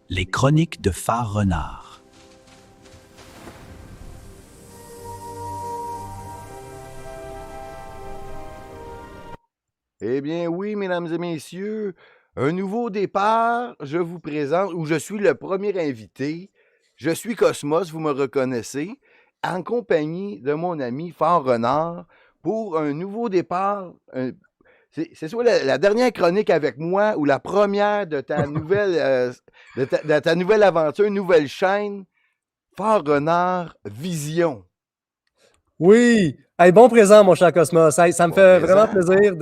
Les chroniques de Phare Renard. Eh bien oui, mesdames et messieurs, un nouveau départ, je vous présente, où je suis le premier invité. Je suis Cosmos, vous me reconnaissez, en compagnie de mon ami Phare Renard pour un nouveau départ. C'est soit la dernière chronique avec moi ou la première de ta nouvelle, de ta nouvelle aventure, nouvelle chaîne, Phare Renard Vision. Oui! Hey, bon présent, mon cher Cosmos. Hey, ça me Bon fait vraiment présent. plaisir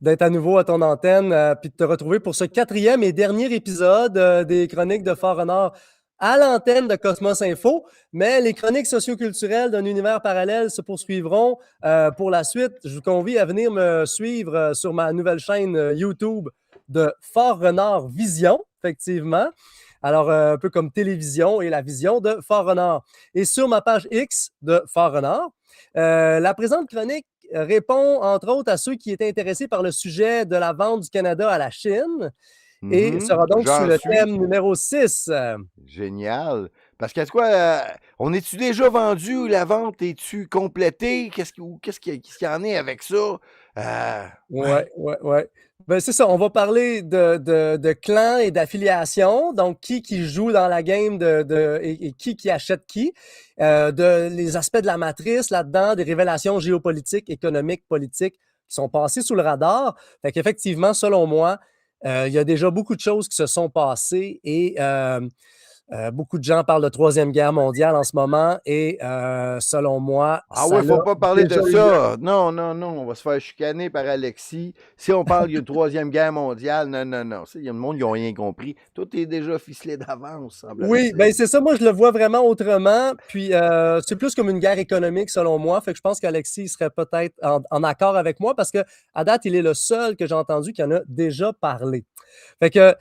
d'être à nouveau à ton antenne puis de te retrouver pour ce quatrième et dernier épisode des chroniques de Fort Renard à l'antenne de Cosmos Info. Mais les chroniques socioculturelles d'un univers parallèle se poursuivront pour la suite. Je vous convie à venir me suivre sur ma nouvelle chaîne YouTube de Fort Renard Vision, effectivement. Alors, un peu comme télévision et la vision de Fort Renard. Et sur ma page X de Fort Renard, la présente chronique répond, entre autres, à ceux qui étaient intéressés par le sujet de la vente du Canada à la Chine et sera donc sous J'en le suis. thème numéro 6. Génial. Parce que quoi, on est-tu déjà vendu? La vente est-tu complétée? Qu'est-ce qu'il y en est avec ça? Ouais. Ouais. Ben, c'est ça, on va parler de clans et d'affiliation, donc qui joue dans la game et qui achète qui, les aspects de la matrice là-dedans, des révélations géopolitiques, économiques, politiques qui sont passées sous le radar. Fait qu'effectivement, selon moi, il y a déjà beaucoup de choses qui se sont passées et beaucoup de gens parlent de Troisième Guerre mondiale en ce moment et selon moi, Ah ça ouais, faut l'a pas parler déjà de eu lieu. ça. Non, on va se faire chicaner par Alexis. Si on parle d'une troisième guerre mondiale, non. Il y a le monde, ils n'ont rien compris. Tout est déjà ficelé d'avance, Oui, ben semblerait-il. c'est ça, moi je le vois vraiment autrement. Puis c'est plus comme une guerre économique selon moi. Fait que je pense qu'Alexis serait peut-être en accord avec moi parce que à date, il est le seul que j'ai entendu qui en a déjà parlé. Fait que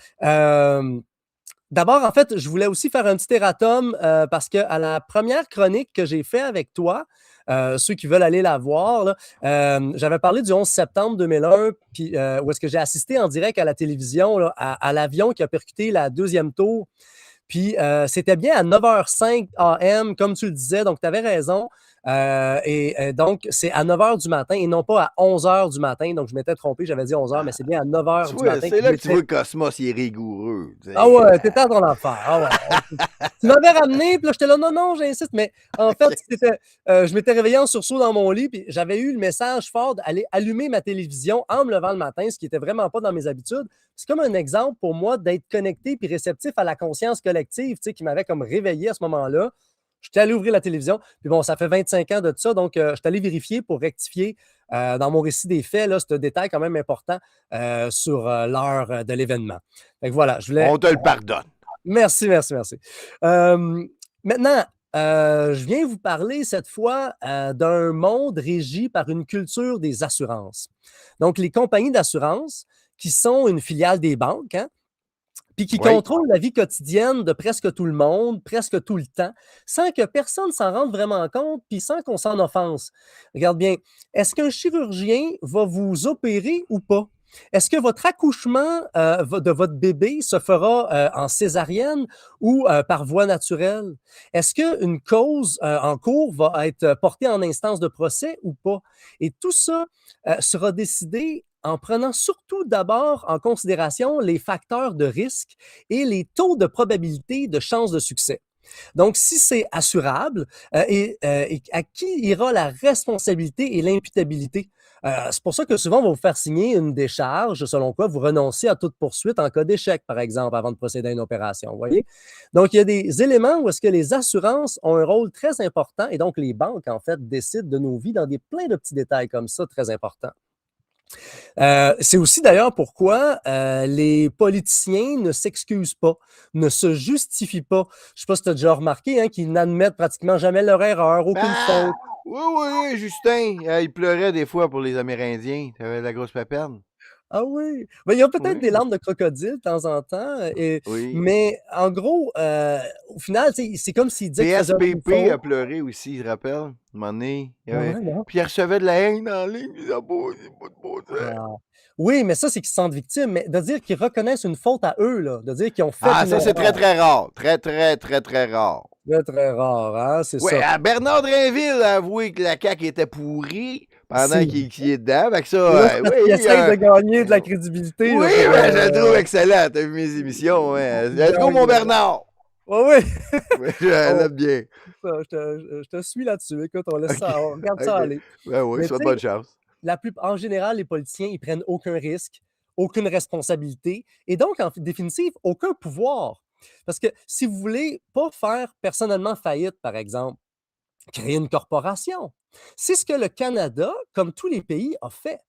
d'abord, en fait, je voulais aussi faire un petit erratum parce que à la première chronique que j'ai fait avec toi, ceux qui veulent aller la voir, là, j'avais parlé du 11 septembre 2001, puis où est-ce que j'ai assisté en direct à la télévision là, à l'avion qui a percuté la deuxième tour. Puis c'était bien à 9h05 AM, comme tu le disais, donc tu avais raison. Donc, c'est à 9h du matin et non pas à 11h du matin. Donc, je m'étais trompé, j'avais dit 11h, mais Ah, c'est bien à 9h tu du vois, matin que c'est là que tu j'étais. vois que Cosmos, il est rigoureux. Tu Ah sais. ouais, t'étais à ton affaire. Ah ouais. Tu m'avais ramené, puis là, j'étais là, non, j'insiste. Mais en fait, je m'étais réveillé en sursaut dans mon lit, puis j'avais eu le message fort d'aller allumer ma télévision en me levant le matin, ce qui n'était vraiment pas dans mes habitudes. C'est comme un exemple pour moi d'être connecté puis réceptif à la conscience collective, tu sais, qui m'avait comme réveillé à ce moment-là. J'étais allé ouvrir la télévision, puis bon, ça fait 25 ans de ça, donc je suis allé vérifier pour rectifier dans mon récit des faits, là, ce détail quand même important sur l'heure de l'événement. Fait que voilà, je voulais. On te le pardonne. Merci. Maintenant, je viens vous parler cette fois d'un monde régi par une culture des assurances. Donc, les compagnies d'assurance qui sont une filiale des banques, hein, puis qui Oui. contrôlent la vie quotidienne de presque tout le monde, presque tout le temps, sans que personne s'en rende vraiment compte, puis sans qu'on s'en offense. Regarde bien, est-ce qu'un chirurgien va vous opérer ou pas? Est-ce que votre accouchement de votre bébé se fera en césarienne ou par voie naturelle? Est-ce qu'une cause en cours va être portée en instance de procès ou pas? Et tout ça sera décidé en prenant surtout d'abord en considération les facteurs de risque et les taux de probabilité de chance de succès. Donc, si c'est assurable, et à qui ira la responsabilité et l'imputabilité? C'est pour ça que souvent, on va vous faire signer une décharge selon quoi vous renoncez à toute poursuite en cas d'échec, par exemple, avant de procéder à une opération. Vous voyez? Donc, il y a des éléments où est-ce que les assurances ont un rôle très important et donc les banques, en fait, décident de nos vies dans plein de petits détails comme ça, très importants. C'est aussi d'ailleurs pourquoi les politiciens ne s'excusent pas, ne se justifient pas. Je ne sais pas si tu as déjà remarqué hein, qu'ils n'admettent pratiquement jamais leur erreur, aucune faute. Oui, Justin. Il pleurait des fois pour les Amérindiens. T'avais de la grosse péperne. Ah oui, ben, il y a peut-être des Oui. larmes de crocodile de temps en temps, Oui. mais en gros, au final, c'est comme s'il disait qu'il faisait une PSPP faute. a pleuré aussi, je te rappelle. Un moment donné, Ouais, non. puis il recevait de la haine en ligne. Puis ça, c'est pas de bon sens. Ah. Oui, mais ça, c'est qu'ils se sentent victimes. Mais de dire qu'ils reconnaissent une faute à eux, là, de dire qu'ils ont fait Ah, une ça, c'est très, erreur, très rare. Très, très, très, très rare. très, très rare, hein, c'est Ouais, ça. Bernard Drinville a avoué que la CAQ était pourrie pendant C'est qu'il est dedans. Fait que Et là, ça, c'est parce qu'ils essayent de gagner de la crédibilité oui, là, pour. ouais, je le trouve excellent. T'as vu mes émissions, ouais. Let's go, mon Bernard. Oui, oui. Oui, je l'aime bien. Je te suis là-dessus. Écoute, on laisse OK. ça, on regarde ça OK. aller. Ben oui, Mais tu soit sais, bonne chance. en général, les politiciens, ils prennent aucun risque, aucune responsabilité et donc, en définitive, aucun pouvoir. Parce que si vous voulez pas faire personnellement faillite, par exemple, créer une corporation. C'est ce que le Canada, comme tous les pays, a fait.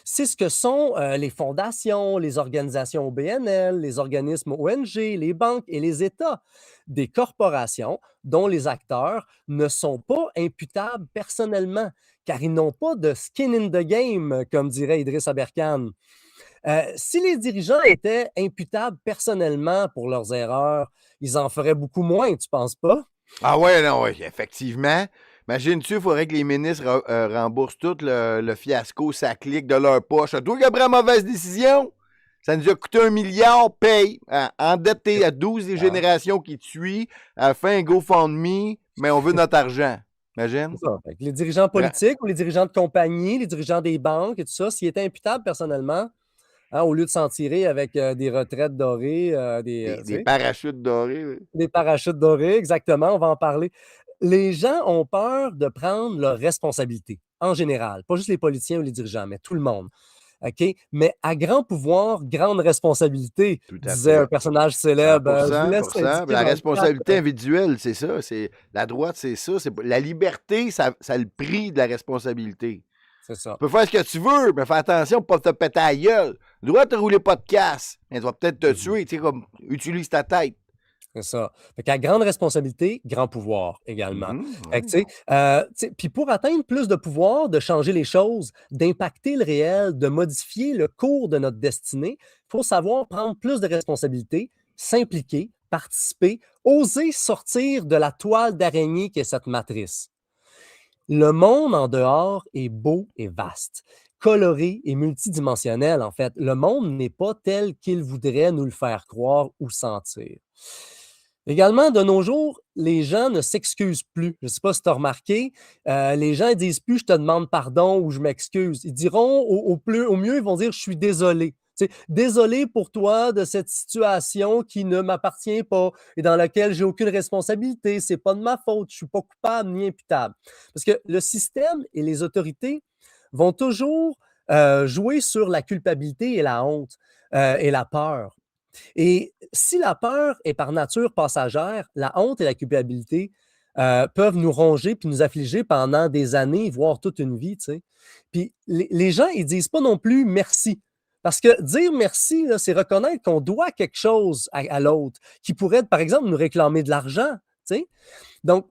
C'est ce que sont les fondations, les organisations OBNL, les organismes ONG, les banques et les États. Des corporations dont les acteurs ne sont pas imputables personnellement, car ils n'ont pas de skin in the game, comme dirait Idriss Aberkan. Si les dirigeants étaient imputables personnellement pour leurs erreurs, ils en feraient beaucoup moins, tu penses pas? Ah ouais, non, oui, effectivement. Imagine-tu, il faudrait que les ministres remboursent tout le fiasco, ça clique de leur poche. Toi qui as pris la mauvaise décision, ça nous a coûté 1 milliard, paye. Endetté à 12 des générations qui te suivent. À la fin, GoFundMe, mais on veut notre argent. Imagine? C'est ça. Fait que les dirigeants politiques ou les dirigeants de compagnie, les dirigeants des banques et tout ça, s'ils étaient imputables personnellement, hein, au lieu de s'en tirer avec des retraites dorées, tu Des sais, parachutes dorés. Oui. des parachutes dorés, exactement, on va en parler. Les gens ont peur de prendre leurs responsabilités, en général. Pas juste les politiciens ou les dirigeants, mais tout le monde. OK? Mais à grand pouvoir, grande responsabilité, Tout à disait un fait. personnage célèbre. Je vous 100%, laisse indiquer la dans le chat. responsabilité individuelle, c'est ça. La droite, c'est ça. La liberté, ça a le prix de la responsabilité. C'est ça. Tu peux faire ce que tu veux, mais fais attention pour ne pas te péter à la gueule. Le droit de te rouler pas de casse, mais tu vas peut-être te tuer, tu sais, comme utilise ta tête. C'est ça. Fait qu'à grande responsabilité, grand pouvoir également. Fait que, tu sais, puis pour atteindre plus de pouvoir, de changer les choses, d'impacter le réel, de modifier le cours de notre destinée, il faut savoir prendre plus de responsabilités, s'impliquer, participer, oser sortir de la toile d'araignée qui est cette matrice. Le monde en dehors est beau et vaste, coloré et multidimensionnel, en fait. Le monde n'est pas tel qu'il voudrait nous le faire croire ou sentir. Également, de nos jours, les gens ne s'excusent plus. Je ne sais pas si tu as remarqué, les gens ne disent plus « je te demande pardon » ou « je m'excuse ». Ils diront au mieux, ils vont dire « je suis désolé ». Tu sais, désolé pour toi de cette situation qui ne m'appartient pas et dans laquelle j'ai aucune responsabilité. C'est pas de ma faute. Je suis pas coupable ni imputable. Parce que le système et les autorités vont toujours jouer sur la culpabilité et la honte et la peur. Et si la peur est par nature passagère, la honte et la culpabilité peuvent nous ronger puis nous affliger pendant des années, voire toute une vie. Tu sais. Puis les gens, ils disent pas non plus merci. Parce que dire merci, là, c'est reconnaître qu'on doit quelque chose à l'autre, qui pourrait, par exemple, nous réclamer de l'argent. Tu sais. Donc,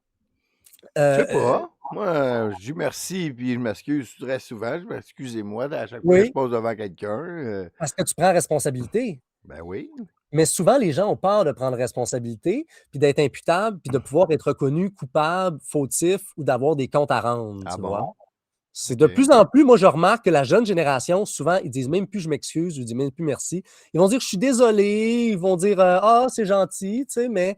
Je euh, sais pas. Moi, je dis merci puis je m'excuse très souvent. Je m'excusez-moi à chaque fois que je oui, passe devant quelqu'un. parce que tu prends responsabilité. Ben oui. Mais souvent, les gens ont peur de prendre responsabilité, puis d'être imputable, puis de pouvoir être reconnu coupable, fautif ou d'avoir des comptes à rendre, Ah tu vois? bon? C'est de OK. plus en plus, moi, je remarque que la jeune génération, souvent, ils disent même plus je m'excuse, ils disent même plus merci. Ils vont dire je suis désolé, ils vont dire ah, c'est gentil, tu sais, mais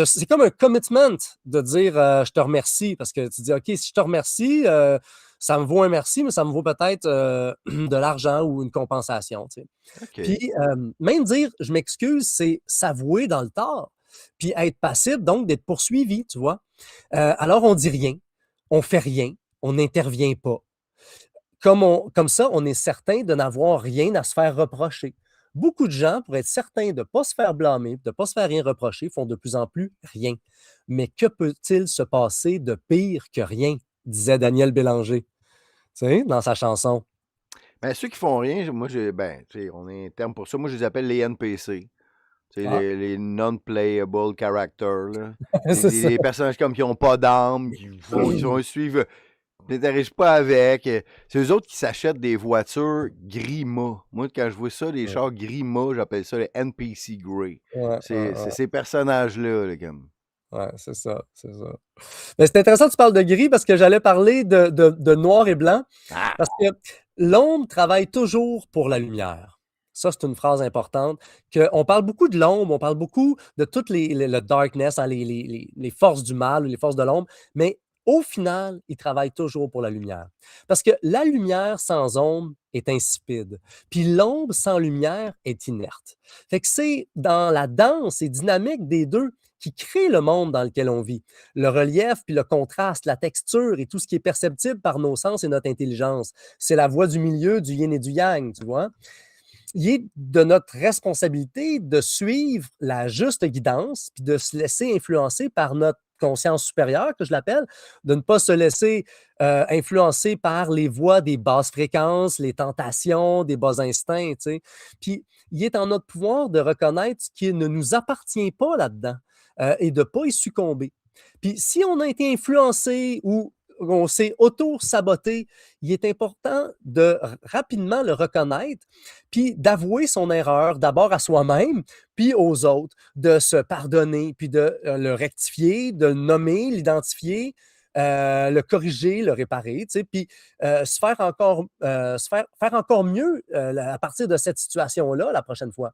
c'est comme un commitment de dire je te remercie parce que tu dis OK, si je te remercie, ça me vaut un merci, mais ça me vaut peut-être de l'argent ou une compensation. Tu sais. OK. Puis même dire je m'excuse, c'est s'avouer dans le tort. Puis être passible, donc d'être poursuivi, tu vois. Alors on dit rien, on fait rien, on n'intervient pas. Comme ça, on est certain de n'avoir rien à se faire reprocher. Beaucoup de gens, pour être certains de ne pas se faire blâmer, de ne pas se faire rien reprocher, font de plus en plus rien. Mais que peut-il se passer de pire que rien, disait Daniel Bélanger, tu sais, dans sa chanson. Ben, ceux qui font rien, moi, ben, tu sais, on a un terme pour ça. Moi, je les appelle les NPC. Tu sais, Ah, les non-playable characters, là. c'est ça. Des personnages comme qui n'ont pas d'âme, qui vont suivre, n'interagissent pas avec. C'est eux autres qui s'achètent des voitures Grima. Moi, quand je vois ça, les chars Grima, j'appelle ça les NPC Grey. Ouais, C'est ces personnages-là, là, comme. Ouais, c'est ça, c'est ça. Mais c'est intéressant que tu parles de gris parce que j'allais parler de noir et blanc. Ah! Parce que l'ombre travaille toujours pour la lumière. Ça, c'est une phrase importante. On parle beaucoup de l'ombre, on parle beaucoup de toutes le darkness, hein, les forces du mal ou les forces de l'ombre, mais au final, ils travaillent toujours pour la lumière. Parce que la lumière sans ombre est insipide, puis l'ombre sans lumière est inerte. Fait que c'est dans la danse et dynamique des deux qui crée le monde dans lequel on vit. Le relief, puis le contraste, la texture et tout ce qui est perceptible par nos sens et notre intelligence. C'est la voie du milieu, du yin et du yang, tu vois. Il est de notre responsabilité de suivre la juste guidance, puis de se laisser influencer par notre conscience supérieure, que je l'appelle, de ne pas se laisser influencer par les voix des basses fréquences, les tentations, des bas instincts, tu sais. Puis, il est en notre pouvoir de reconnaître ce qui ne nous appartient pas là-dedans et de ne pas y succomber. Puis, si on a été influencé ou on s'est auto-saboté, il est important de rapidement le reconnaître, puis d'avouer son erreur d'abord à soi-même, puis aux autres, de se pardonner, puis de le rectifier, de le nommer, l'identifier, le corriger, le réparer, tu sais, puis faire encore mieux à partir de cette situation-là la prochaine fois.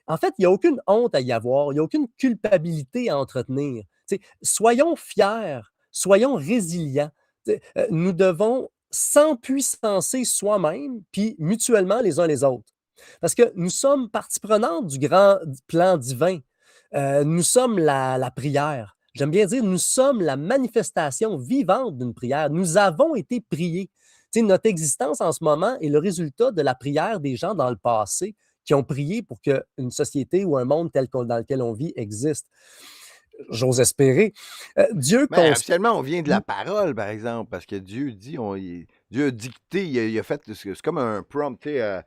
En fait, il n'y a aucune honte à y avoir, il n'y a aucune culpabilité à entretenir. Tu sais, soyons fiers, soyons résilients. Tu sais, nous devons s'empuissancer soi-même, puis mutuellement les uns les autres. Parce que nous sommes partie prenante du grand plan divin. Nous sommes la prière. J'aime bien dire, nous sommes la manifestation vivante d'une prière. Nous avons été priés. Tu sais, notre existence en ce moment est le résultat de la prière des gens dans le passé qui ont prié pour qu'une société ou un monde dans lequel on vit existe. J'ose espérer. Dieu Mais conspire. habituellement, on vient de la parole, par exemple, parce que Dieu dit, Dieu a dicté, il a fait, c'est comme un prompt, tu sais,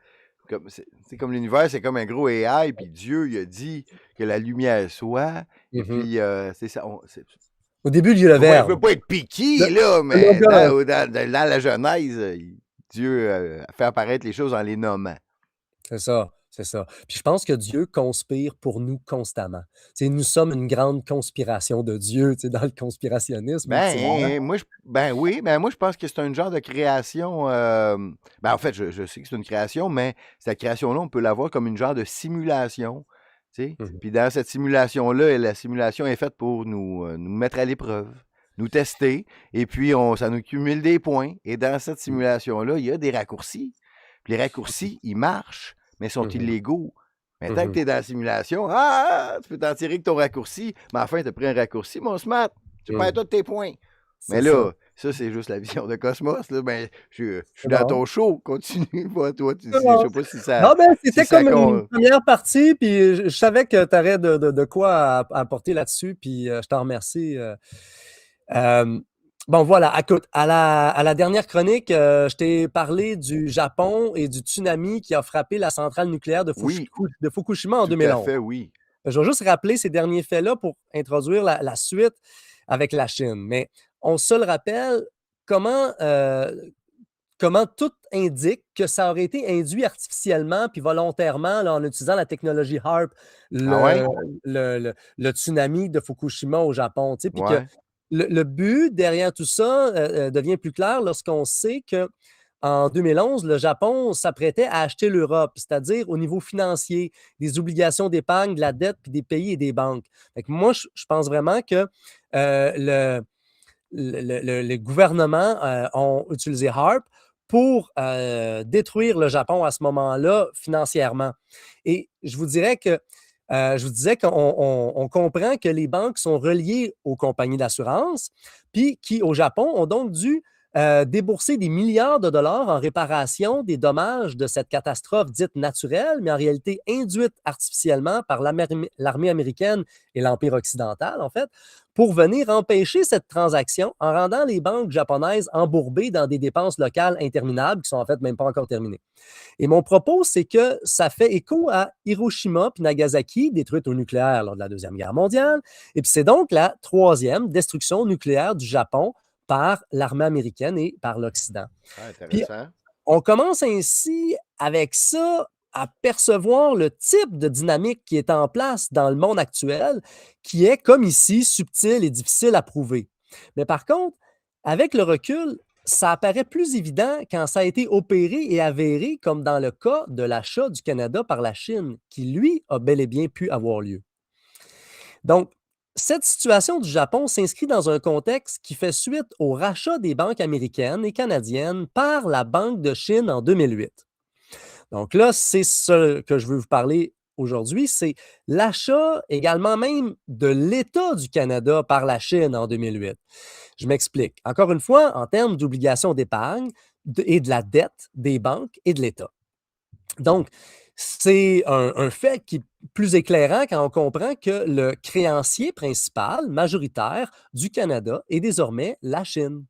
c'est comme l'univers, c'est comme un gros AI, puis Dieu, il a dit que la lumière soit, et Mhm. puis c'est ça. Au début, il y a le Je ne verbe. veux pas être piqué, Le, là, le mais logos. dans la Genèse, Dieu fait apparaître les choses en les nommant. C'est ça, c'est ça. Puis je pense que Dieu conspire pour nous constamment. Tu sais, nous sommes une grande conspiration de Dieu, tu sais, dans le conspirationnisme, ultimement. Moi, je pense que c'est un genre de création. En fait, je sais que c'est une création, mais cette création-là, on peut la voir comme une genre de simulation. Tu sais. Mhm, Puis dans cette simulation-là, la simulation est faite pour nous mettre à l'épreuve, nous tester, et puis ça nous cumule des points. Et dans cette mhm, simulation-là, il y a des raccourcis. Puis les raccourcis, ils marchent, mais sont mhm, illégaux. Mais tant que mhm. tu es dans la simulation, tu peux t'en tirer que ton raccourci, mais à la fin, tu as pris un raccourci, mon smart. Tu perds Mhm. tous tes points. Mais C'est ça. là, ça, c'est juste la vision de Cosmos. Là. Ben, je suis C'est dans bon. ton show. Continue, toi. C'est Je bon. sais pas si ça. Non, ben, Si c'était ça comme une con... première partie, puis je savais que tu aurais de quoi à apporter là-dessus, puis je t'en remercie. Euh, bon, voilà, écoute, à la dernière chronique, je t'ai parlé du Japon et du tsunami qui a frappé la centrale nucléaire Oui, de Fukushima en tout à 2011. fait, oui. Je vais juste rappeler ces derniers faits-là pour introduire la suite avec la Chine. Mais on se le rappelle, comment, comment tout indique que ça aurait été induit artificiellement puis volontairement là, en utilisant la technologie HARP, Ah le, ouais? le tsunami de Fukushima au Japon. Tu sais, puis que Ouais. le but derrière tout ça devient plus clair lorsqu'on sait que en 2011, le Japon s'apprêtait à acheter l'Europe, c'est-à-dire au niveau financier, des obligations d'épargne, de la dette, puis des pays et des banques. Fait que moi, je pense vraiment que les gouvernements ont utilisé HARP pour détruire le Japon à ce moment-là financièrement. Et je vous disais qu'on comprend que les banques sont reliées aux compagnies d'assurance, puis qui, au Japon, ont donc dû débourser des milliards de dollars en réparation des dommages de cette catastrophe dite naturelle, mais en réalité induite artificiellement par l'armée américaine et l'Empire occidental, en fait, pour venir empêcher cette transaction en rendant les banques japonaises embourbées dans des dépenses locales interminables qui sont en fait même pas encore terminées. Et mon propos, c'est que ça fait écho à Hiroshima puis Nagasaki, détruites au nucléaire lors de la Deuxième Guerre mondiale. Et puis c'est donc la troisième destruction nucléaire du Japon par l'armée américaine et par l'Occident. Ah, Puis intéressant. on commence ainsi avec ça à percevoir le type de dynamique qui est en place dans le monde actuel, qui est, comme ici, subtil et difficile à prouver. Mais par contre, avec le recul, ça apparaît plus évident quand ça a été opéré et avéré, comme dans le cas de l'achat du Canada par la Chine, qui, lui, a bel et bien pu avoir lieu. Donc, cette situation du Japon s'inscrit dans un contexte qui fait suite au rachat des banques américaines et canadiennes par la Banque de Chine en 2008. Donc là, c'est ce que je veux vous parler aujourd'hui, c'est l'achat également même de l'État du Canada par la Chine en 2008. Je m'explique. Encore une fois, en termes d'obligations d'épargne et de la dette des banques et de l'État. Donc, c'est un fait qui est plus éclairant quand on comprend que le créancier principal, majoritaire du Canada est désormais la Chine.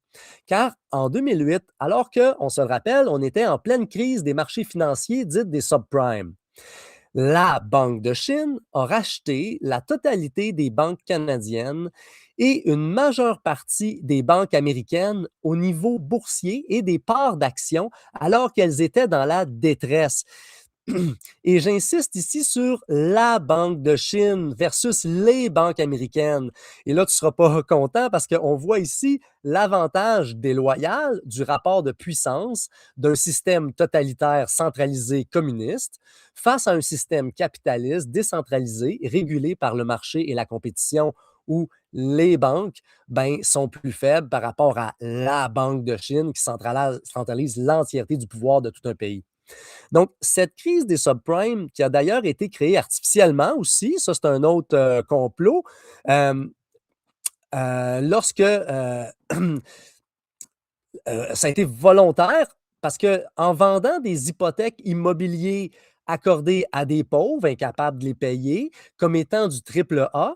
Car en 2008, alors qu'on se le rappelle, on était en pleine crise des marchés financiers dite des subprimes, la Banque de Chine a racheté la totalité des banques canadiennes et une majeure partie des banques américaines au niveau boursier et des parts d'actions alors qu'elles étaient dans la détresse. Et j'insiste ici sur la Banque de Chine versus les banques américaines. Et là, tu ne seras pas content parce qu'on voit ici l'avantage déloyal du rapport de puissance d'un système totalitaire centralisé communiste face à un système capitaliste décentralisé, régulé par le marché et la compétition, où les banques sont plus faibles par rapport à la Banque de Chine qui centralise l'entièreté du pouvoir de tout un pays. Donc, cette crise des subprimes, qui a d'ailleurs été créée artificiellement aussi, ça c'est un autre complot, euh, lorsque ça a été volontaire, parce qu'en vendant des hypothèques immobilières accordées à des pauvres incapables de les payer, comme étant du triple A,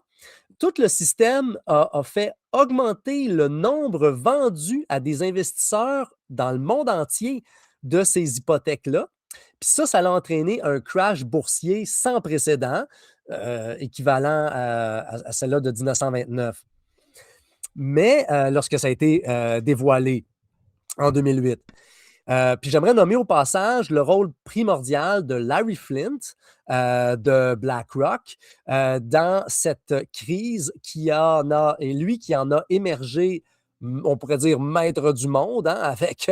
tout le système a fait augmenter le nombre vendu à des investisseurs dans le monde entier de ces hypothèques-là. Puis ça a entraîné un crash boursier sans précédent, équivalent à celle-là de 1929. Mais lorsque ça a été dévoilé en 2008. Puis j'aimerais nommer au passage le rôle primordial de Larry Flint de BlackRock dans cette crise qui en a, et lui qui en a émergé, on pourrait dire maître du monde, hein, avec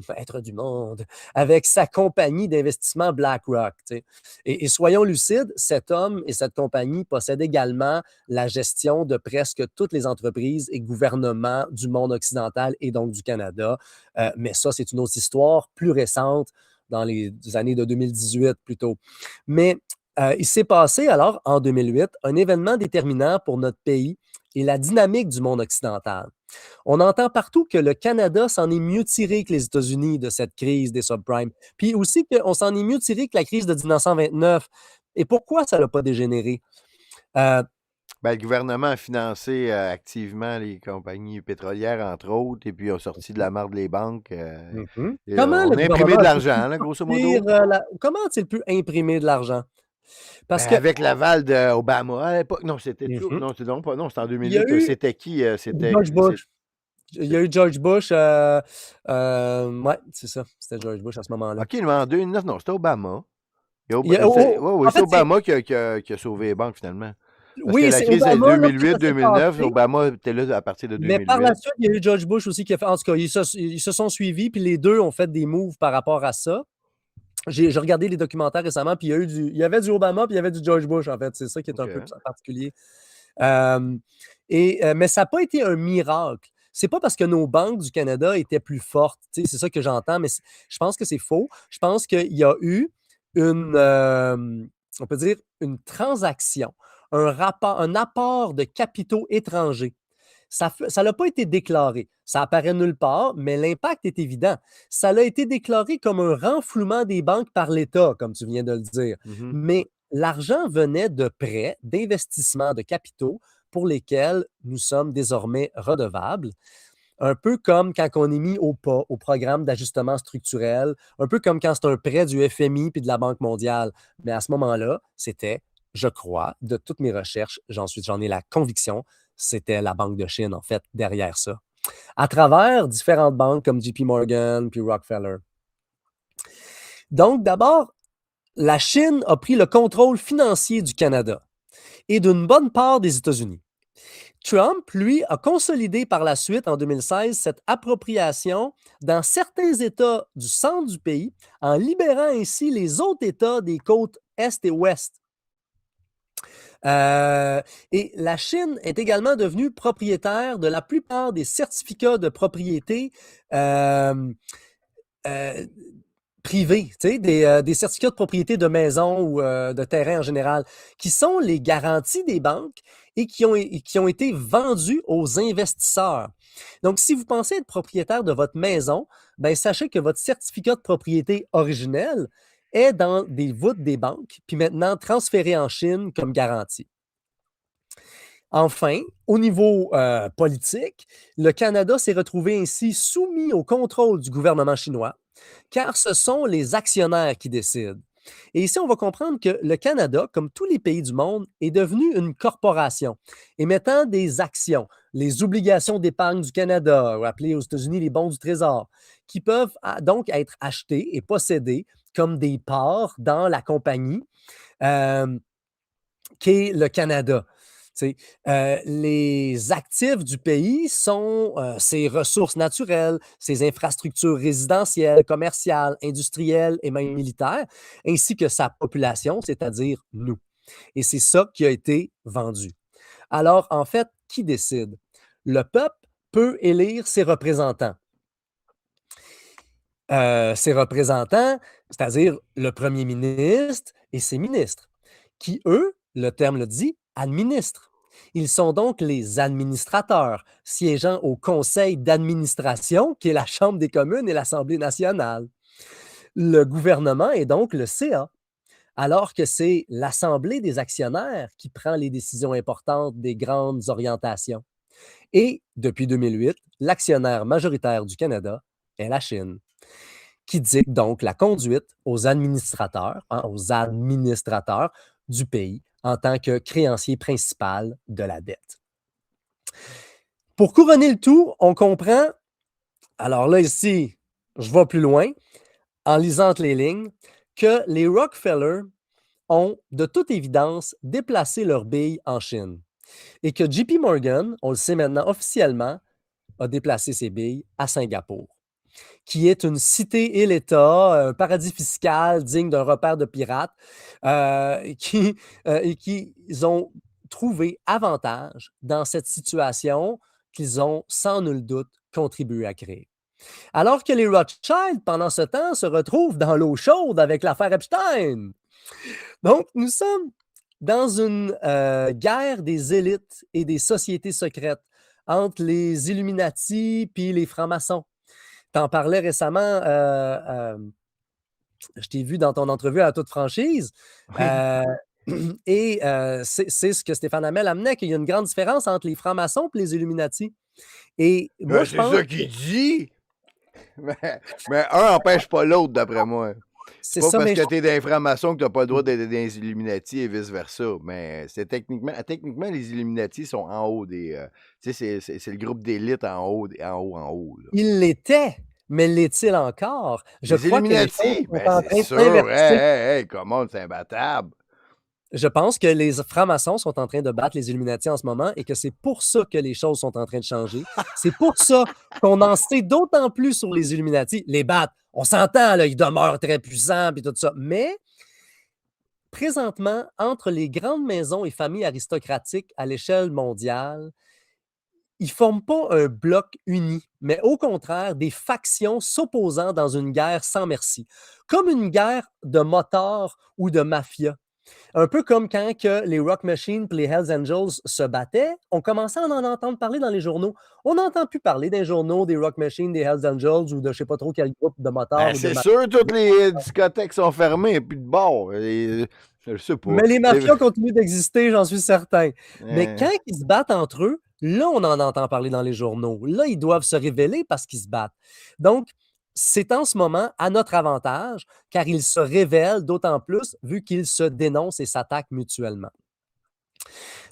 maître du monde, avec sa compagnie d'investissement BlackRock. Tu sais. Et soyons lucides, cet homme et cette compagnie possèdent également la gestion de presque toutes les entreprises et gouvernements du monde occidental et donc du Canada. Mais ça, c'est une autre histoire plus récente, dans les années de 2018 plutôt. Mais il s'est passé alors, en 2008, un événement déterminant pour notre pays et la dynamique du monde occidental. On entend partout que le Canada s'en est mieux tiré que les États-Unis de cette crise des subprimes, puis aussi qu'on s'en est mieux tiré que la crise de 1929. Et pourquoi ça n'a pas dégénéré? Le gouvernement a financé activement les compagnies pétrolières, entre autres, et puis ont sorti de la marde les banques. Comment On le a imprimé gouvernement de a pu l'argent, là, grosso modo. comment a-t-il pu imprimer de l'argent? Parce que Avec l'aval d'Obama à l'époque. Non, c'était non, c'est donc pas. Non, c'était en il y a 2008. eu C'était qui? C'était. George Bush. Il y a eu George Bush. Ouais, c'est ça. C'était George Bush à ce moment-là. OK, mais en 2009, non, c'était Obama. En C'est fait, Obama qui a sauvé les banques, finalement. Parce que oui, la c'est crise de Obama lorsque ça s'est 2008-2009, passé. Obama était là à partir de Mais par la 2008. suite, il y a eu George Bush aussi qui a fait. En tout cas, ils se sont suivis, puis les deux ont fait des moves par rapport à ça. J'ai regardé les documentaires récemment, puis il y avait du Obama, puis il y avait du George Bush, en fait. C'est ça qui est un peu particulier. Mais ça n'a pas été un miracle. C'est pas parce que nos banques du Canada étaient plus fortes. C'est ça que j'entends, mais je pense que c'est faux. Je pense qu'il y a eu on peut dire, une transaction, un apport de capitaux étrangers. Ça n'a pas été déclaré. Ça apparaît nulle part, mais l'impact est évident. Ça a été déclaré comme un renflouement des banques par l'État, comme tu viens de le dire. Mais l'argent venait de prêts, d'investissements de capitaux pour lesquels nous sommes désormais redevables. Un peu comme quand on est mis au pas au programme d'ajustement structurel, un peu comme quand c'est un prêt du FMI puis de la Banque mondiale. Mais à ce moment-là, c'était, je crois, de toutes mes recherches, j'en ai la conviction, c'était la Banque de Chine, en fait, derrière ça. À travers différentes banques comme JP Morgan puis Rockefeller. Donc, d'abord, la Chine a pris le contrôle financier du Canada et d'une bonne part des États-Unis. Trump, lui, a consolidé par la suite, en 2016, cette appropriation dans certains États du centre du pays, en libérant ainsi les autres États des côtes Est et Ouest. Et la Chine est également devenue propriétaire de la plupart des certificats de propriété euh, euh, privés, tu sais, des certificats de propriété de maison ou de terrain en général, qui sont les garanties des banques et qui ont été vendus aux investisseurs. Donc, si vous pensez être propriétaire de votre maison, ben, sachez que votre certificat de propriété originel est dans des voûtes des banques, puis maintenant transféré en Chine comme garantie. Enfin, au niveau politique, le Canada s'est retrouvé ainsi soumis au contrôle du gouvernement chinois, car ce sont les actionnaires qui décident. Et ici, on va comprendre que le Canada, comme tous les pays du monde, est devenu une corporation, émettant des actions, les obligations d'épargne du Canada, ou appelées aux États-Unis les bons du Trésor, qui peuvent donc être achetés et possédés comme des parts dans la compagnie qu'est le Canada. Les actifs du pays sont ses ressources naturelles, ses infrastructures résidentielles, commerciales, industrielles et même militaires, ainsi que sa population, c'est-à-dire nous. Et c'est ça qui a été vendu. Alors, en fait, qui décide? Le peuple peut élire ses représentants. Ses représentants, c'est-à-dire le premier ministre et ses ministres, qui, eux, le terme le dit, administrent. Ils sont donc les administrateurs, siégeant au conseil d'administration, qui est la Chambre des communes et l'Assemblée nationale. Le gouvernement est donc le CA, alors que c'est l'Assemblée des actionnaires qui prend les décisions importantes des grandes orientations. Et depuis 2008, l'actionnaire majoritaire du Canada est la Chine, qui dicte donc la conduite aux administrateurs du pays en tant que créancier principal de la dette. Pour couronner le tout, on comprend, alors là ici, je vais plus loin, en lisant entre les lignes, que les Rockefeller ont de toute évidence déplacé leurs billes en Chine et que JP Morgan, on le sait maintenant officiellement, a déplacé ses billes à Singapour, qui est une cité et l'État, un paradis fiscal digne d'un repère de pirates, et qui ont trouvé avantage dans cette situation qu'ils ont sans nul doute contribué à créer. Alors que les Rothschild, pendant ce temps, se retrouvent dans l'eau chaude avec l'affaire Epstein. Donc, nous sommes dans une guerre des élites et des sociétés secrètes entre les Illuminati puis les francs-maçons. Tu en parlais récemment, je t'ai vu dans ton entrevue à toute franchise. Oui. Et c'est ce que Stéphane Hamel amenait, qu'il y a une grande différence entre les francs-maçons et les Illuminati. Et moi, je C'est pense ça qu'il dit. Mais un n'empêche pas l'autre, d'après moi. C'est pas ça, parce mais que t'es des francs-maçons que t'as pas le droit d'être des Illuminati et vice-versa. Mais c'est techniquement, les Illuminati sont en haut des. Tu sais, c'est le groupe d'élite en haut, en haut. Là. il l'était, mais l'est-il encore? Je Les crois que les choses Illuminati, sont ben en c'est train de sûr. s'inverser. Hey, comment c'est imbattable. Je pense que les francs-maçons sont en train de battre les Illuminati en ce moment et que c'est pour ça que les choses sont en train de changer. C'est pour ça qu'on en sait d'autant plus sur les Illuminati. Les battre, on s'entend, là, ils demeurent très puissants et tout ça. Mais présentement, entre les grandes maisons et familles aristocratiques à l'échelle mondiale, ils ne forment pas un bloc uni, mais au contraire, des factions s'opposant dans une guerre sans merci, comme une guerre de motards ou de mafia. Un peu comme quand que les Rock Machine et les Hells Angels se battaient, on commençait à en entendre parler dans les journaux. On n'entend plus parler des journaux des Rock Machine, des Hells Angels ou de je ne sais pas trop quel groupe de motards. Ben, c'est sûr, toutes les discothèques sont fermées, et plus de bars. Je sais pas. Mais les mafias continuent d'exister, j'en suis certain. Mais quand ils se battent entre eux, là, on en entend parler dans les journaux. Là, ils doivent se révéler parce qu'ils se battent. Donc, c'est en ce moment à notre avantage, car ils se révèlent d'autant plus vu qu'ils se dénoncent et s'attaquent mutuellement.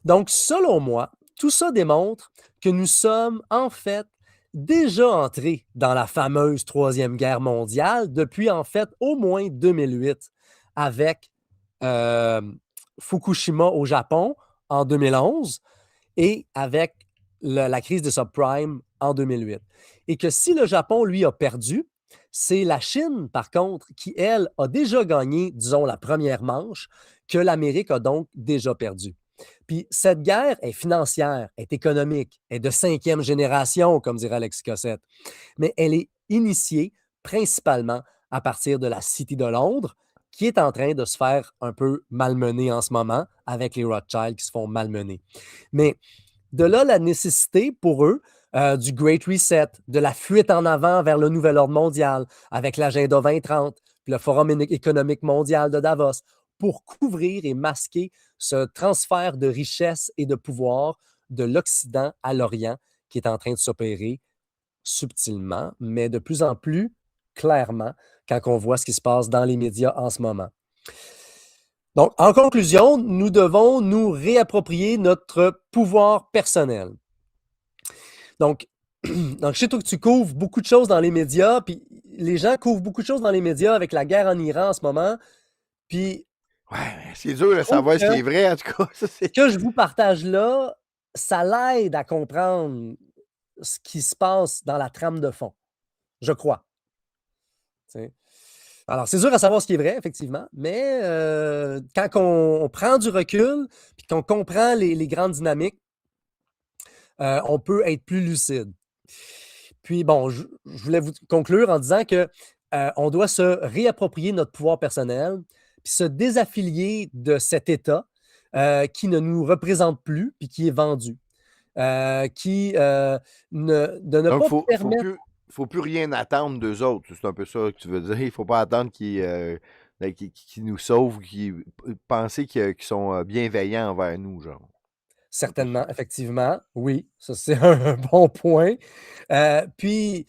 Donc, selon moi, tout ça démontre que nous sommes en fait déjà entrés dans la fameuse Troisième Guerre mondiale depuis en fait au moins 2008, avec euh, Fukushima au Japon en 2011 et avec la crise des subprimes en 2008. Et que si le Japon, lui, a perdu, c'est la Chine, par contre, qui, elle, a déjà gagné, disons, la première manche, que l'Amérique a donc déjà perdu. Puis cette guerre est financière, est économique, est de 5e génération, comme dirait Alexis Cossette, mais elle est initiée principalement à partir de la City de Londres, qui est en train de se faire un peu malmener en ce moment avec les Rothschild qui se font malmener. Mais de là, la nécessité pour eux du Great Reset, de la fuite en avant vers le nouvel ordre mondial avec l'agenda 2030, puis le Forum économique mondial de Davos, pour couvrir et masquer ce transfert de richesse et de pouvoir de l'Occident à l'Orient qui est en train de s'opérer subtilement, mais de plus en plus clairement quand on voit ce qui se passe dans les médias en ce moment. Donc, en conclusion, nous devons nous réapproprier notre pouvoir personnel. Donc, je sais que tu couvres beaucoup de choses dans les médias, puis les gens couvrent beaucoup de choses dans les médias avec la guerre en Iran en ce moment, puis... Ouais, c'est dur de savoir ce qui est vrai, en tout cas. Ça, ce que je vous partage là, ça l'aide à comprendre ce qui se passe dans la trame de fond, je crois. T'sais. Alors, c'est dur à savoir ce qui est vrai, effectivement, mais quand on prend du recul puis qu'on comprend les grandes dynamiques, on peut être plus lucide. Puis, bon, je voulais vous conclure en disant que on doit se réapproprier notre pouvoir personnel puis se désaffilier de cet État qui ne nous représente plus puis qui est vendu. De ne Donc, pas permettre... faut plus rien attendre d'eux autres. C'est un peu ça que tu veux dire. Il faut pas attendre qu'ils nous sauvent, penser qu'ils sont bienveillants envers nous, genre. Certainement, effectivement, oui, ça c'est un bon point. Puis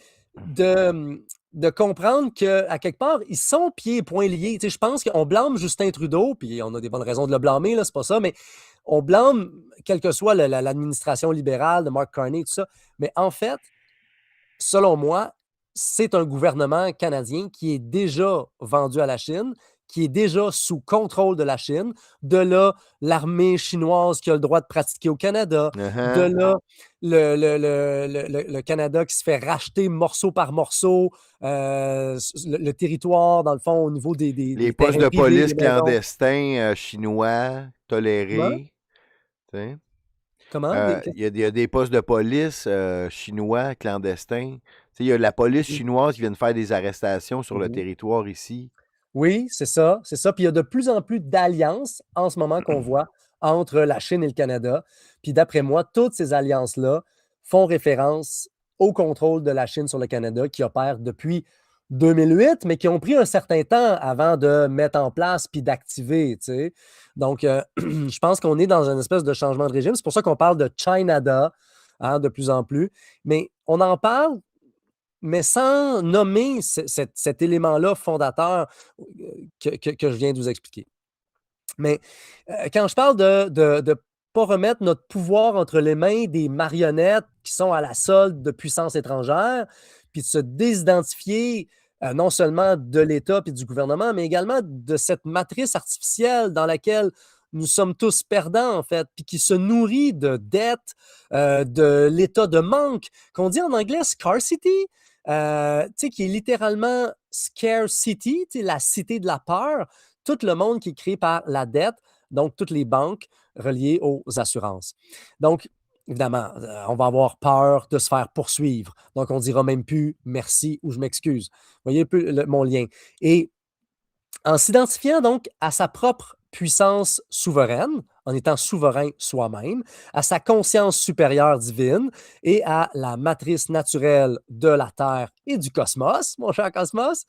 de comprendre qu'à quelque part, ils sont pieds et poings liés. Tu sais, je pense qu'on blâme Justin Trudeau, puis on a des bonnes raisons de le blâmer, là, c'est pas ça, mais on blâme, quelle que soit l'administration libérale de Mark Carney, tout ça. Mais en fait, selon moi, c'est un gouvernement canadien qui est déjà vendu à la Chine, qui est déjà sous contrôle de la Chine. De là, l'armée chinoise qui a le droit de pratiquer au Canada. De là, le Canada qui se fait racheter morceau par morceau le territoire, dans le fond, au niveau les postes de police clandestins chinois tolérés. Comment? Il y a des postes de police chinois clandestins. Il y a la police chinoise qui vient de faire des arrestations sur le territoire ici. Oui, c'est ça, c'est ça. Puis il y a de plus en plus d'alliances en ce moment qu'on voit entre la Chine et le Canada. Puis d'après moi, toutes ces alliances-là font référence au contrôle de la Chine sur le Canada qui opère depuis 2008, mais qui ont pris un certain temps avant de mettre en place puis d'activer, tu sais. Donc, je pense qu'on est dans une espèce de changement de régime. C'est pour ça qu'on parle de Chinada de plus en plus. Mais on en parle, mais sans nommer cet élément-là fondateur que je viens de vous expliquer. Mais quand je parle de ne pas remettre notre pouvoir entre les mains des marionnettes qui sont à la solde de puissances étrangères, puis de se désidentifier non seulement de l'État et du gouvernement, mais également de cette matrice artificielle dans laquelle nous sommes tous perdants, en fait, puis qui se nourrit de dettes, de l'état de manque, qu'on dit en anglais scarcity, qui est littéralement scarcity, la cité de la peur, tout le monde qui est créé par la dette, donc toutes les banques reliées aux assurances. Donc, évidemment, on va avoir peur de se faire poursuivre. Donc, on ne dira même plus merci ou je m'excuse. Vous voyez un peu mon lien. Et en s'identifiant donc à sa propre puissance souveraine, en étant souverain soi-même, à sa conscience supérieure divine et à la matrice naturelle de la Terre et du cosmos, mon cher cosmos,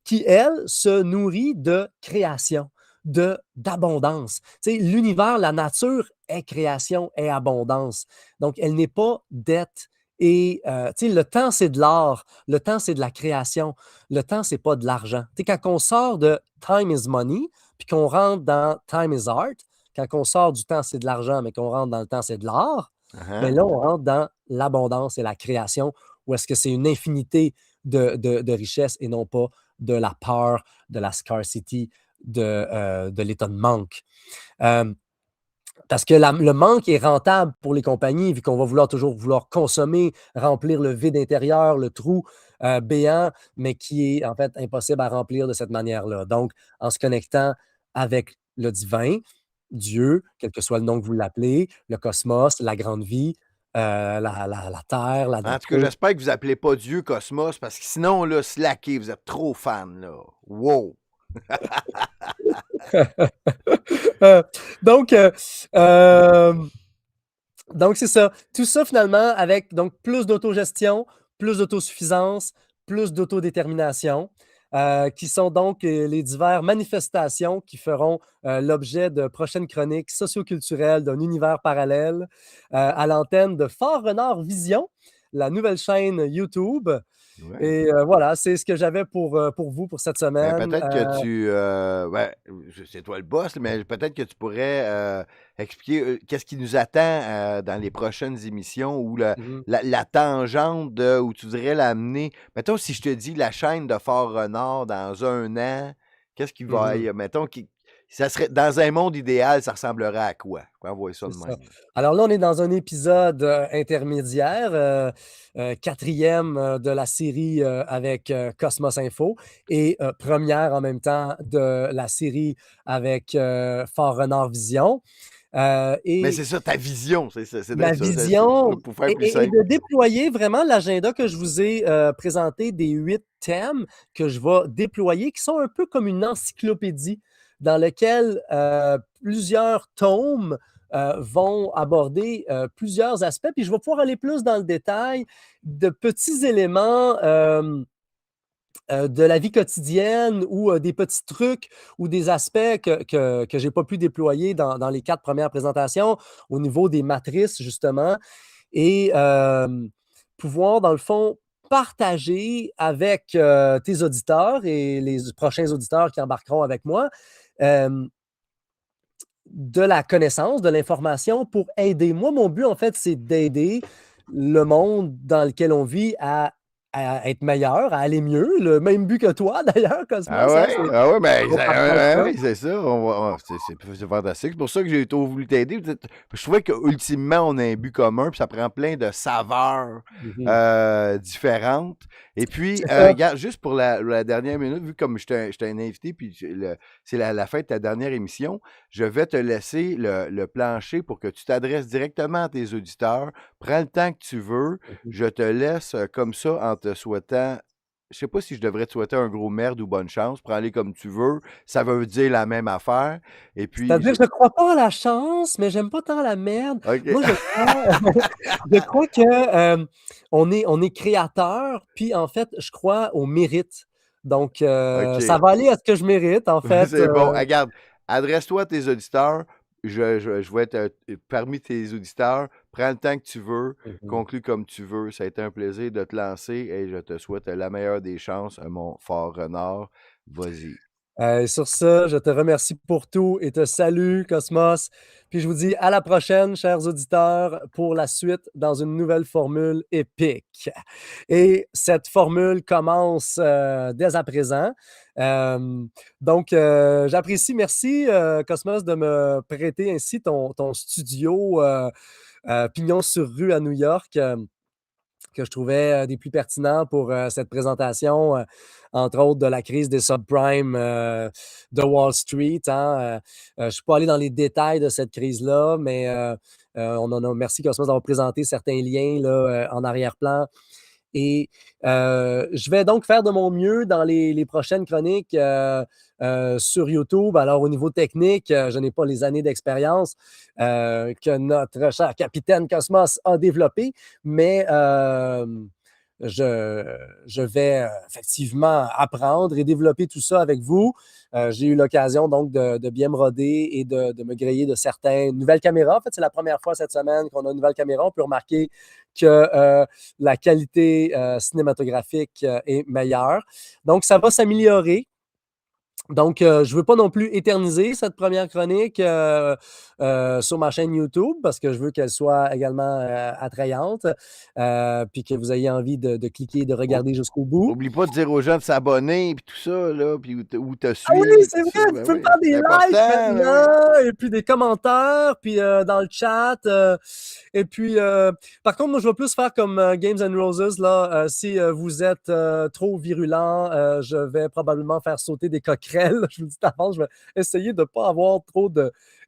qui, elle, se nourrit de création, d'abondance. Tu sais, l'univers, la nature est création, est abondance. Donc, elle n'est pas dette. Et tu sais, le temps, c'est de l'art. Le temps, c'est de la création. Le temps, c'est pas de l'argent. Tu sais, quand on sort de time is money, puis qu'on rentre dans time is art, quand on sort du temps, c'est de l'argent, mais qu'on rentre dans le temps, c'est de l'art, bien là, on rentre dans l'abondance et la création, où est-ce que c'est une infinité de richesses et non pas de la peur, de la scarcity, de l'état de manque. Parce que le manque est rentable pour les compagnies, vu qu'on va toujours vouloir consommer, remplir le vide intérieur, le trou béant, mais qui est en fait impossible à remplir de cette manière-là. Donc, en se connectant avec le divin, Dieu, quel que soit le nom que vous l'appelez, le cosmos, la grande vie, la terre, la En tout cas, nature. j'espère que vous appelez pas Dieu Cosmos, parce que sinon, là, slackez, vous êtes trop fan, là. Wow! Euh, donc, euh, euh, donc, c'est ça. Tout ça, finalement, avec donc, plus d'autogestion, plus d'autosuffisance, plus d'autodétermination, qui sont donc les diverses manifestations qui feront l'objet de prochaines chroniques socioculturelles d'un univers parallèle à l'antenne de Fort Renard Vision, la nouvelle chaîne YouTube. Ouais. Et voilà, c'est ce que j'avais pour vous pour cette Ben, semaine. peut-être que c'est toi le boss, mais peut-être que tu pourrais expliquer qu'est-ce qui nous attend dans les prochaines émissions, ou Mhm, la tangente où tu voudrais l'amener. Mettons, si je te dis la chaîne de Fort Renard dans un an, qu'est-ce qui va mhm. y mettons, ça serait dans un monde idéal, ça ressemblerait à quoi? On voit ça C'est de ça. même. Alors là, on est dans un épisode intermédiaire, quatrième de la série avec Cosmos Info et première en même temps de la série avec Fort Renard Vision. Mais Et c'est ça, ta vision, c'est ma de ça, vision pour faire plus est simple. de déployer vraiment l'agenda que je vous ai présenté des 8 thèmes que je vais déployer, qui sont un peu comme une encyclopédie dans lequel plusieurs tomes vont aborder plusieurs aspects. Puis je vais pouvoir aller plus dans le détail de petits éléments de la vie quotidienne ou des petits trucs ou des aspects que je n'ai pas pu déployer dans les 4 premières présentations au niveau des matrices, justement, et pouvoir, dans le fond, partager avec tes auditeurs et les prochains auditeurs qui embarqueront avec moi euh, de la connaissance, de l'information pour aider. Moi, mon but, en fait, c'est d'aider le monde dans lequel on vit à être meilleur, à aller mieux. Le même but que toi, d'ailleurs, Cosmos. Hein, Ah ouais, mais on partage ça. c'est ça. C'est fantastique. C'est pour ça que j'ai voulu t'aider. Je trouvais qu'ultimement, on a un but commun, puis ça prend plein de saveurs Mhm. différentes. Et puis, C'est ça. regarde, juste pour la dernière minute, vu comme je t'ai un invité, puis c'est la fin de ta dernière émission, je vais te laisser le plancher pour que tu t'adresses directement à tes auditeurs. Prends le temps que tu veux. Mhm. Je te laisse comme ça en te souhaitant. Je sais pas si je devrais te souhaiter un gros merde ou bonne chance. Prends-les comme tu veux. Ça veut dire la même affaire. Et puis, C'est-à-dire, je ne crois pas à la chance, mais j'aime pas tant la merde. OK. Moi, je crois, je crois que on est créateur, puis en fait, je crois au mérite. Donc, ça OK. va aller à ce que je mérite, en fait. C'est bon. Regarde, adresse-toi à tes auditeurs. Je vais être parmi tes auditeurs. Prends le temps que tu veux. Mhm. Conclue comme tu veux. Ça a été un plaisir de te lancer et je te souhaite la meilleure des chances, mon fort renard. Vas-y. Sur ça, je te remercie pour tout et te salue, Cosmos. Puis je vous dis à la prochaine, chers auditeurs, pour la suite dans une nouvelle formule épique. Et cette formule commence dès à présent. Donc, j'apprécie, merci, Cosmos, de me prêter ainsi ton studio Pignon sur rue à New York. Que je trouvais des plus pertinents pour cette présentation, entre autres de la crise des subprimes de Wall Street. Hein. Je ne suis pas allé dans les détails de cette crise-là, mais on en a merci Cosmos d'avoir présenté certains liens là, en arrière-plan. Et je vais donc faire de mon mieux dans les prochaines chroniques sur YouTube. Alors, au niveau technique, je n'ai pas les années d'expérience que notre cher capitaine Cosmos a développé, mais je vais effectivement apprendre et développer tout ça avec vous. J'ai eu l'occasion donc de bien me roder et de me griller de certaines nouvelles caméras. En fait, c'est la première fois cette semaine qu'on a une nouvelle caméra. On peut remarquer que la qualité cinématographique est meilleure. Donc, ça va s'améliorer. Donc, je ne veux pas non plus éterniser cette première chronique sur ma chaîne YouTube parce que je veux qu'elle soit également attrayante, puis que vous ayez envie de cliquer et de O- regarder jusqu'au bout. Oublie pas de dire aux gens de s'abonner puis tout ça, là, puis où te Ah oui, suivre, c'est tout vrai, ça. vous Ben pouvez me oui, faire des c'est likes important, ben oui. maintenant, et puis des commentaires, puis dans le chat. Et puis, par contre, moi, je vais plus faire comme Games and Roses, là. Si vous êtes trop virulent, je vais probablement faire sauter des coquerelles. Je vous dis d'avance, je vais essayer de ne pas avoir trop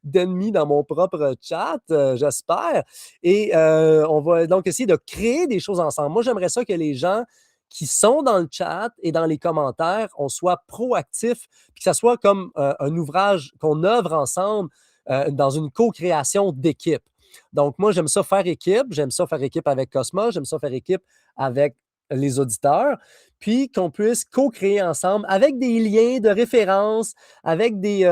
d'ennemis dans mon propre chat, j'espère. Et on va donc essayer de créer des choses ensemble. Moi, j'aimerais ça que les gens qui sont dans le chat et dans les commentaires, on soit proactifs, puis que ça soit comme un ouvrage qu'on œuvre ensemble dans une co-création d'équipe. Donc, moi, j'aime ça faire équipe avec Cosmos, j'aime ça faire équipe avec les auditeurs, puis qu'on puisse co-créer ensemble avec des liens de référence, avec des...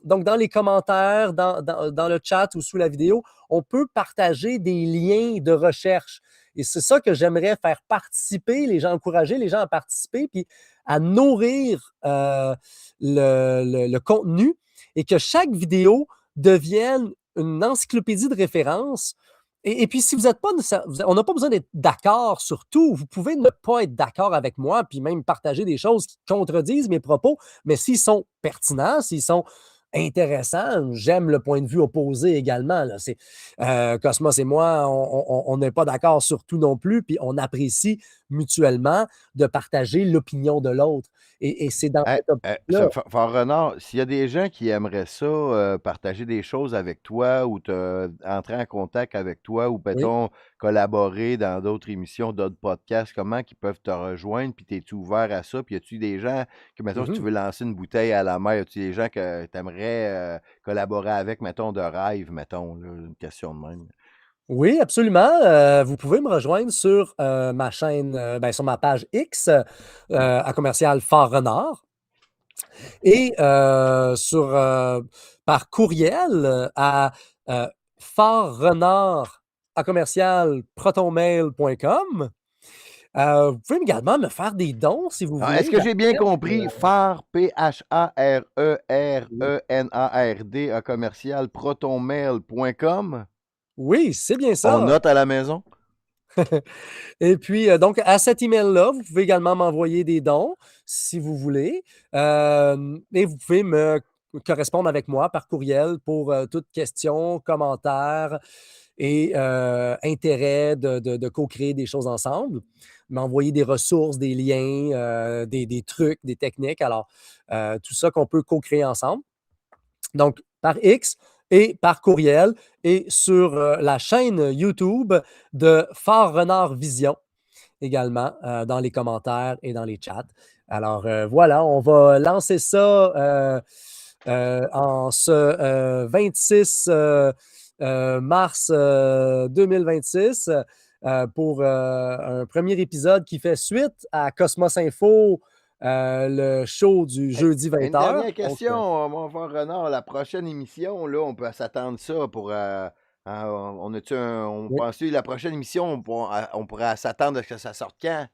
donc, dans les commentaires, dans le chat ou sous la vidéo, on peut partager des liens de recherche. Et c'est ça que j'aimerais faire participer les gens, encourager les gens à participer, puis à nourrir le contenu et que chaque vidéo devienne une encyclopédie de références. Et puis, si vous n'êtes pas, on n'a pas besoin d'être d'accord sur tout. Vous pouvez ne pas être d'accord avec moi, puis même partager des choses qui contredisent mes propos, mais s'ils sont pertinents, s'ils sont intéressants, j'aime le point de vue opposé également. Là. Cosmos et moi, on n'est pas d'accord sur tout non plus, puis on apprécie mutuellement de partager l'opinion de l'autre. Et c'est dans Hey, cette optique-là. Fort Renard, s'il y a des gens qui aimeraient ça, partager des choses avec toi ou entrer en contact avec toi ou, Oui. peut-on, collaborer dans d'autres émissions, d'autres podcasts, comment ils peuvent te rejoindre? Puis, es-tu ouvert à ça? Puis, y a-tu des gens que, mettons, si tu Mhm. veux lancer une bouteille à la mer, y a-tu des gens que tu aimerais collaborer avec, mettons, de rêve, mettons, là, une question de même? Oui, absolument. Vous pouvez me rejoindre sur ma chaîne, sur ma page X, à commercial Fort Renard, et par courriel à fortrenard à commercial protonmail.com. Vous pouvez également me faire des dons si vous Alors, est-ce voulez. que j'ai bien J'accepte. compris? Phare, Pharerenard, à commercial protonmail.com? Oui, c'est bien On ça. note à la maison? Et puis, donc, à cet email-là, vous pouvez également m'envoyer des dons si vous voulez. Et vous pouvez me correspondre avec moi par courriel pour toute question, commentaire et intérêt de co-créer des choses ensemble. M'envoyer des ressources, des liens, des trucs, des techniques. Alors, tout ça qu'on peut co-créer ensemble. Donc, par X et par courriel et sur la chaîne YouTube de Fort Renard Vision également dans les commentaires et dans les chats. Alors voilà, on va lancer ça en ce 26 mars 2026 pour un premier épisode qui fait suite à Cosmos Info, le show du Hey, jeudi une 20h. dernière Donc, question, mon frère Renard. La prochaine émission, là, on peut s'attendre ça pour. On oui. pense que la prochaine émission, on pourrait s'attendre à ce que ça sorte quand?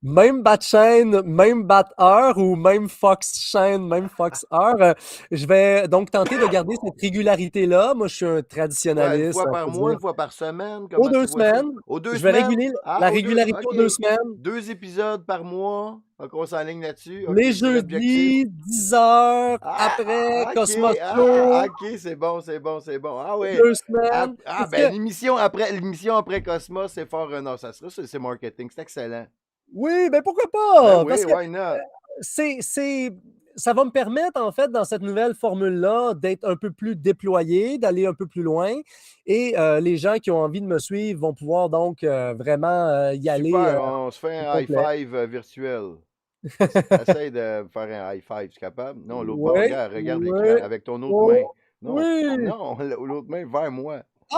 Même bat chaîne, même bat heure ou même Fox chaîne, même Fox heure. Je vais donc tenter de garder cette régularité-là. Moi, je suis un Quoi, une traditionnaliste, fois on par peut mois, dire. une fois par semaine? Aux Comment tu deux vois ça? semaines. Aux deux Je vais semaines? réguler Ah, la aux deux. régularité aux OK. 2 semaines. 2 épisodes par mois. Donc, on s'enligne là-dessus. OK, Les c'est l'objectif. jeudis, 10 heures, après OK. Cosmos Ah, Show, OK, c'est bon, c'est bon, c'est bon. Ah aux oui. 2 semaines. Parce Ben, que, l'émission après Cosmos, c'est Fort Renard. Ça sera, c'est marketing. C'est excellent. oui, ben pourquoi Ben pas? oui, Parce que why not? c'est, c'est, ça va me permettre, en fait, dans cette nouvelle formule-là, d'être un peu plus déployé, d'aller un peu plus loin. Et les gens qui ont envie de me suivre vont pouvoir donc vraiment y aller Super, on se fait au un high complet. five virtuel. Essaye de faire un high five, tu es capable? Non, l'autre bord, Oui, regarde l'écran oui, avec ton autre main. oh, Non, oui. non, l'autre main vers moi. Ah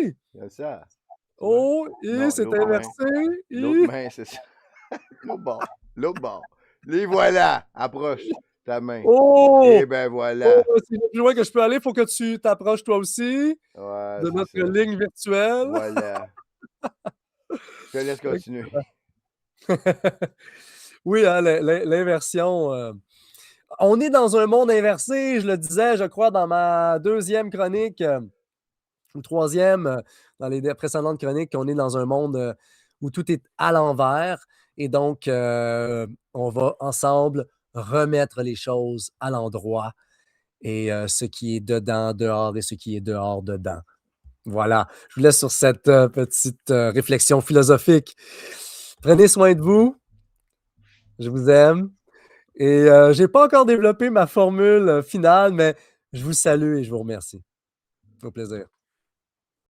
oui! C'est ça. Tu vois? Oh, et Non, c'est l'autre main. inversé. L'autre Et... main, c'est ça. L'autre bord. L'autre bord. Les voilà. Approche ta main. Oh! Et ben Oh, voilà. c'est le plus loin que je peux aller. Il faut que tu t'approches toi aussi Ouais, de c'est notre ça. ligne virtuelle. Voilà. Je te laisse continuer. Excellent. Oui, hein, l'inversion. On est dans un monde inversé, je le disais, je crois, dans ma deuxième chronique, ou troisième, dans les précédentes chroniques, on est dans un monde où tout est à l'envers. Et donc, on va ensemble remettre les choses à l'endroit et ce qui est dedans, dehors et ce qui est dehors, dedans. Voilà, je vous laisse sur cette petite réflexion philosophique. Prenez soin de vous. Je vous aime. Et je n'ai pas encore développé ma formule finale, mais je vous salue et je vous remercie. Au plaisir.